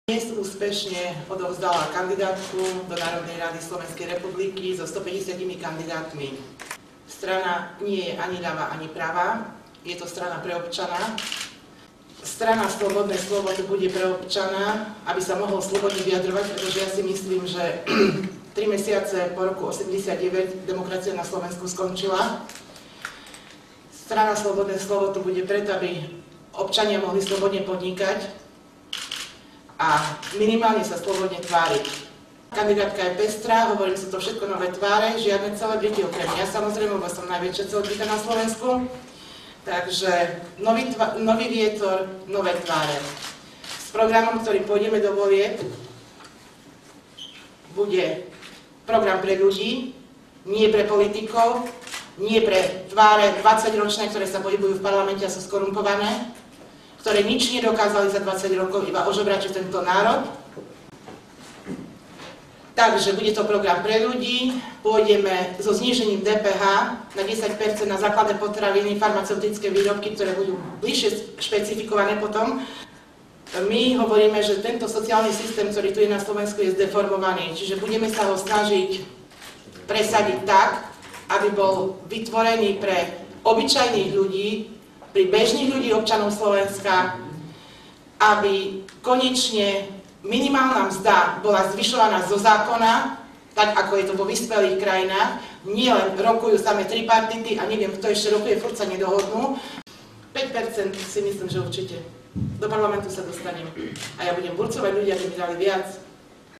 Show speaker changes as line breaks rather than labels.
Dnes úspešne odovzdala kandidátku do Národnej rady Slovenskej republiky so 150 kandidátmi. Strana nie je ani ľava, ani pravá, je to strana pre občana. Strana Slobodné slovo to bude pre občana, aby sa mohol slobodne vyjadrovať, pretože ja si myslím, že 3 mesiace po roku 89 demokracia na Slovensku skončila. Strana Slobodné slovo to bude preto, aby občania mohli slobodne podnikať a minimálne sa slobodne tváriť. Kandidátka je pestrá, hovorím, sú to všetko nové tváre, žiadne celebrity okrem mňa, samozrejme, lebo som najväčšia celebrita na Slovensku. Takže nový vietor, nové tváre. S programom, ktorým pôjdeme do volieb, bude program pre ľudí, nie pre politikov, nie pre tváre 20-ročné, ktoré sa pohybujú v parlamente a sú skorumpované, ktoré nič nedokázali za 20 rokov, iba ožobrať tento národ. Takže bude to program pre ľudí, pôjdeme so znížením DPH na 10% na základné potraviny, farmaceutické výrobky, ktoré budú bližšie špecifikované potom. My hovoríme, že tento sociálny systém, ktorý tu je na Slovensku, je zdeformovaný, čiže budeme sa ho snažiť presadiť tak, aby bol vytvorený pre obyčajných ľudí, pri bežných ľudí občanov Slovenska, aby konečne minimálna mzda bola zvyšovaná zo zákona, tak ako je to vo vyspelých krajinách. Nie len rokujú samé tripartity a neviem, kto ešte rokuje, furt sa nedohodnú. 5% si myslím, že určite. Do parlamentu sa dostanem. A ja budem burcovať ľudia, aby mi dali viac.